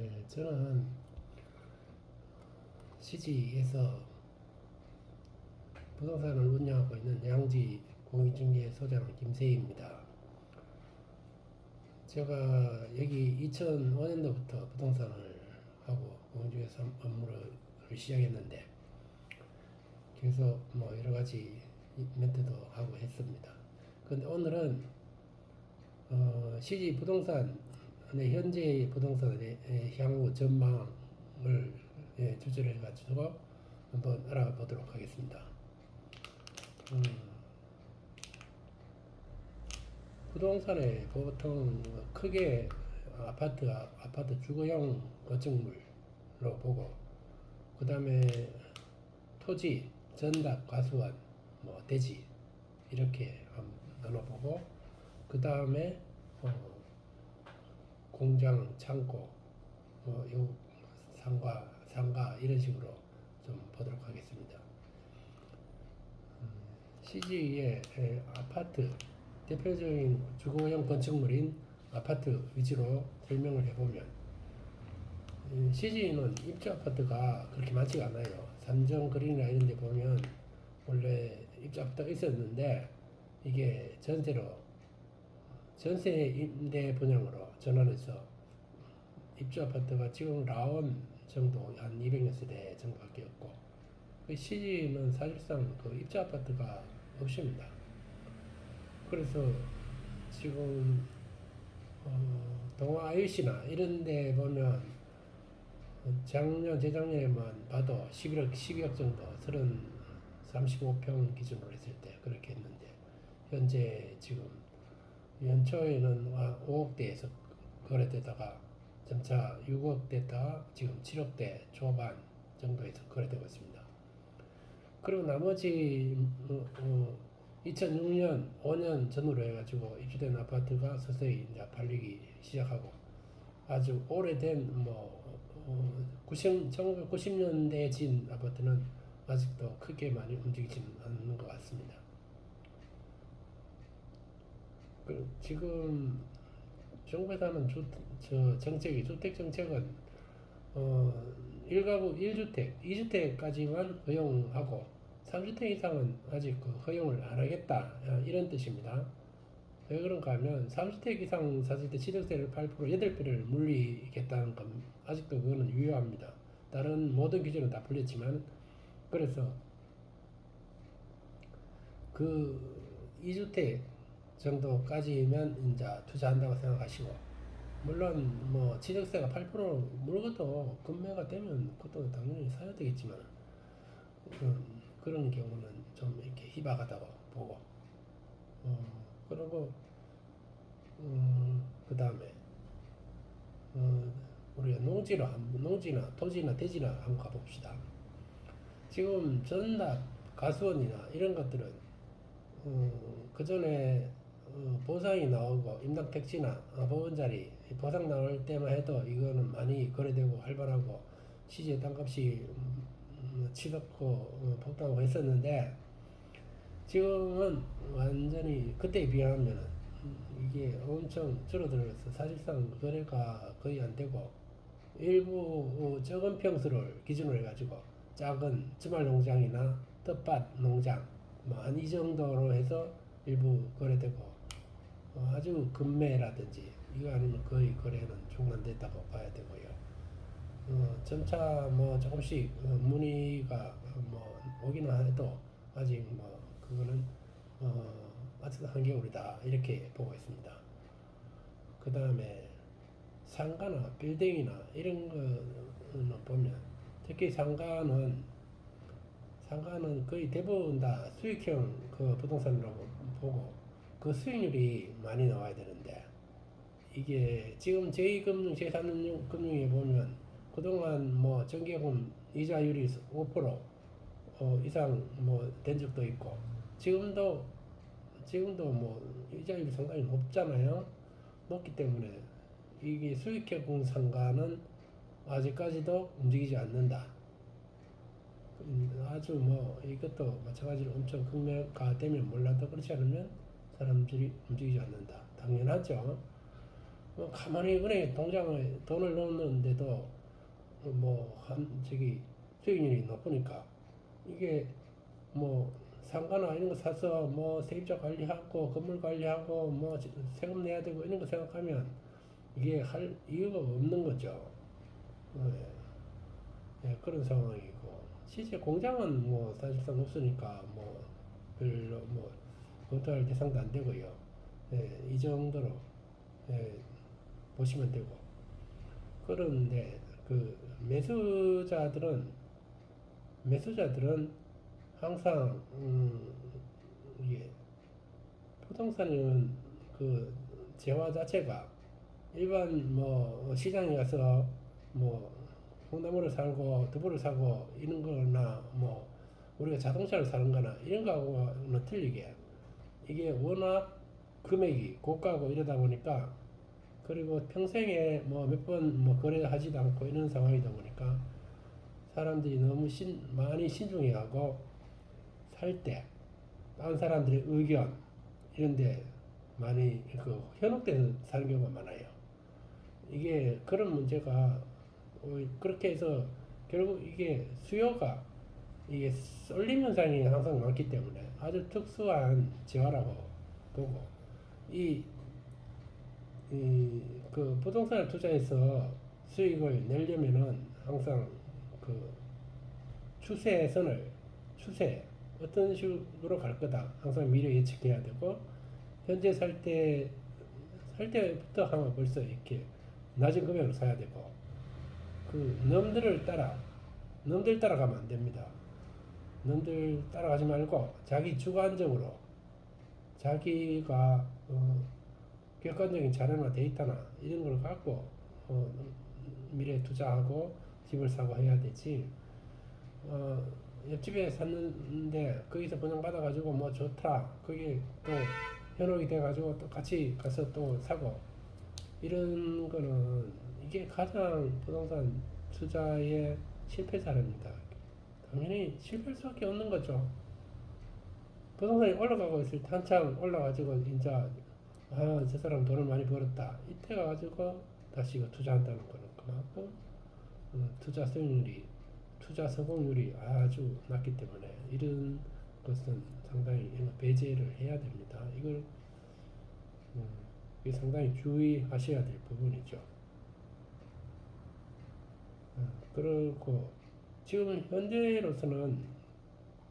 네, 저는 시지에서 부동산을 운영하고 있는 양지 공인중개소장 김세희입니다. 제가 여기 2005년도부터 부동산을 하고 공인중개사 업무를 시작했는데 계속 뭐 여러 가지 멘트도 하고 했습니다. 근데 오늘은 시지 부동산의 현재 부동산의 향후 전망을 주제로 해가지고 한번 알아보도록 하겠습니다. 음, 부동산에 보통 크게 아파트 주거용 건축물로 보고, 그 다음에 토지, 전답, 과수원, 뭐 대지 이렇게 나눠보고, 그 다음에 공장, 창고, 요 상가 이런 식으로 좀 보도록 하겠습니다. CG의 아파트 대표적인 주거용 건축물인 아파트 위주로 설명을 해보면, CG는 입주 아파트가 그렇게 많지가 않아요. 삼성그린이나 이런 데 보면 원래 입주 아파트가 있었는데 이게 전세 임대 분양으로 전환해서 입주 아파트가 지금 라온 정도 한 200여 세대 정도밖에 없고, 그 CG는 사실상 그 입주 아파트가 없습니다. 그래서 지금 동아 IUC나 이런 데 보면 재작년에만 봐도 12억 정도 35평 기준으로 했을 때 그렇게 했는데, 현재 지금 연초에는 5억대에서 거래되다가 점차 6억대다 지금 7억대 초반 정도에서 거래되고 있습니다. 그리고 나머지 2006년, 5년 전후로 해가지고 입주된 아파트가 서서히 이제 팔리기 시작하고, 아주 오래된 1990년대에 진 아파트는 아직도 크게 많이 움직이지는 않는 것 같습니다. 지금 정부에서 하는 주택 정책은 1가구 1주택, 2주택까지만 허용하고 3주택 이상은 아직 허용을 안 하겠다, 이런 뜻입니다. 왜 그런가 하면 3주택 이상 샀을 때 취득세를 8%, 8배를 물리겠다는 건 아직도 그거는 유효합니다. 다른 모든 기준은 다 풀렸지만, 그래서 그 2주택 정도까지면 이제 투자한다고 생각하시고, 물론 뭐 취득세가 8% 물어도 금매가 되면 그것도 당연히 사야 되겠지만, 그런 경우는 좀 이렇게 희박하다고 보고, 그리고 그 다음에 우리가 농지나 토지나 대지나 한번 가봅시다. 지금 전납, 가수원이나 이런 것들은 그 전에 보상이 나오고 임당 택지나 법원자리 보상 나올 때만 해도 이거는 많이 거래되고 활발하고 시세 땅값이 치솟고 폭등하고 했었는데, 지금은 완전히 그때에 비하면 이게 엄청 줄어들어서 사실상 거래가 거의 안 되고, 일부 적은 평수를 기준으로 해가지고 작은 주말 농장이나 텃밭 농장 한 이 정도로 해서 일부 거래되고, 아주 급매라든지 이거 아니면 거의 거래는 중단됐다고 봐야 되고요. 점차 조금씩 문의가 오기는 해도 아직 그거는 아직 한겨울이다 이렇게 보고 있습니다. 그 다음에 상가나 빌딩이나 이런 거는 보면, 특히 상가는 거의 대부분 다 수익형 그 부동산이라고 보고, 그 수익률이 많이 나와야 되는데, 이게 지금 제2금융, 제3금융에 보면 그동안 정기금 이자율이 5% 이상 된 적도 있고, 지금도 이자율이 상당히 높잖아요. 높기 때문에 이게 수익형 상가는 아직까지도 움직이지 않는다. 아주 이것도 마찬가지로 엄청 극매가 되면 몰라도 그렇지 않으면 사람들이 움직이지 않는다. 당연하죠. 가만히 은행에 통장에 돈을 넣는데도 저기 수익률이 높으니까 이게 뭐 상가나 이런 거 사서 뭐 세입자 관리하고 건물 관리하고 뭐 세금 내야 되고 이런 거 생각하면 이게 할 이유가 없는 거죠. 그런 상황이고 실제 공장은 뭐 사실상 없으니까 뭐 별로 뭐 검토할 대상도 안 되고요. 이 정도로 예, 보시면 되고 그런데 그 매수자들은 항상 이게 부동산은 그 재화 자체가 일반 뭐 시장에 가서 뭐 콩나물을 사고 두부를 사고 이런 거나 뭐 우리가 자동차를 사는 거나 이런 거하고는 틀리게 이게 워낙 금액이 고가고 이러다 보니까 그리고 평생에 뭐 몇 번 뭐 거래하지도 않고 이런 상황이다 보니까 사람들이 너무 많이 신중해하고 살 때 다른 사람들의 의견 이런데 많이 그 현혹돼서 사는 경우가 많아요. 이게 그런 문제가 그렇게 해서 결국 이게 수요가 이게 쏠림 현상이 항상 많기 때문에 아주 특수한 재화라고 보고 이, 그 부동산을 투자해서 수익을 내려면은 항상 그 추세 어떤 식으로 갈 거다 항상 미래 예측해야 되고 현재 살 때부터 하면 벌써 이렇게 낮은 금액으로 사야 되고 그 놈들 따라가면 안 됩니다. 놈들 따라가지 말고 자기 주관적으로 자기가 객관적인 자료나 데이터나 이런 걸 갖고 미래에 투자하고 집을 사고 해야 되지. 옆집에 샀는데 거기서 분양받아가지고 뭐 좋다. 거기 또 현혹이 돼가지고 또 같이 가서 또 사고 이런 거는 이게 가장 부동산 투자의 실패 사례입니다. 당연히 실패할 수밖에 없는 거죠. 부동산이 올라가고 있을 때 한참 올라가지고 이제 저 사람 돈을 많이 벌었다. 이때 가가지고 다시 이거 투자한다는 거는 그만큼 투자 성공률이 아주 낮기 때문에 이런 것은 상당히 배제를 해야 됩니다. 음, 이게 상당히 주의하셔야 될 부분이죠. 그리고 지금 현재로서는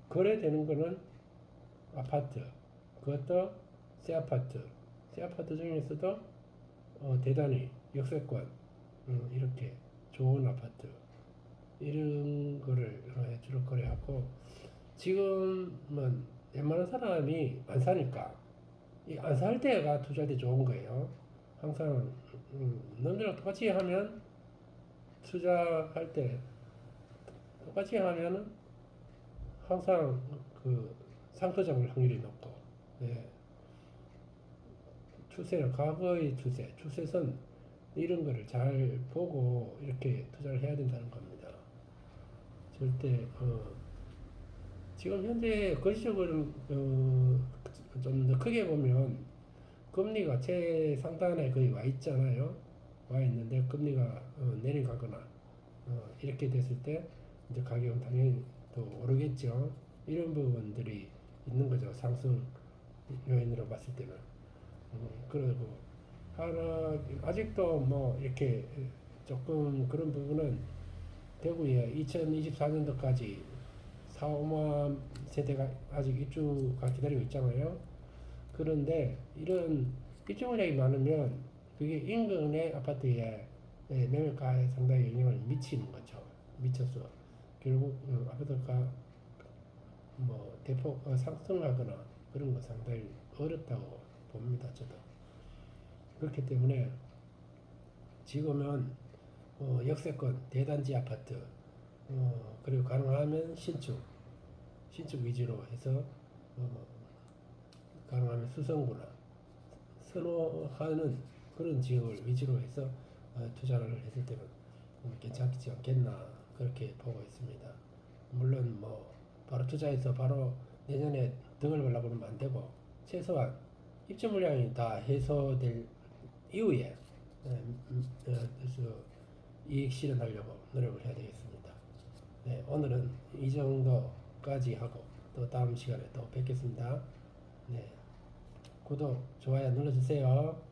거래되는 거는 아파트, 그것도 새 아파트 중에서도 대단히 역세권, 이렇게 좋은 아파트 이런 거를 주로 거래하고 지금은 웬만한 사람이 안 사니까 안 살 때가 투자할 때 좋은 거예요. 항상 남들랑 똑같이 하면 투자할 때 똑같이 하면은 항상 그 상투 잡을 확률이 높고 예. 과거의 추세선 이런 거를 잘 보고 이렇게 투자를 해야 된다는 겁니다. 절대 지금 현재 거시적으로 좀 더 크게 보면 금리가 최상단에 거의 와 있잖아요. 와 있는데 금리가 내려가거나 이렇게 됐을 때 이제 가격은 당연히 또 오르겠죠. 이런 부분들이 있는 거죠. 상승 요인으로 봤을 때는. 그리고 아직도 뭐 이렇게 조금 그런 부분은 대구에 2024년도까지 4, 5만 세대가 아직 입주가 기다리고 있잖아요. 그런데 이런 입주 물량이 많으면 그게 인근의 아파트에 매매가에 상당히 영향을 미치는 거죠. 미쳐서 결국 아파트가 뭐 대폭 상승하거나 그런 거 상당히 어렵다고 봅니다. 저도. 그렇기 때문에 지금은 역세권 대단지 아파트 그리고 가능하면 신축 위주로 해서 가능하면 수성구나 선호하는 그런 지역을 위주로 해서 투자를 했을 때는 괜찮지 않겠나 그렇게 보고 있습니다. 물론 뭐 바로 투자해서 바로 내년에 득을 보려고 하면 안 되고 최소한 입주 물량이 다 해소될 이후에 그래서 이익 실현하려고 노력을 해야 되겠습니다. 네, 오늘은 이 정도까지 하고 또 다음 시간에 또 뵙겠습니다. 네, 구독, 좋아요 눌러주세요.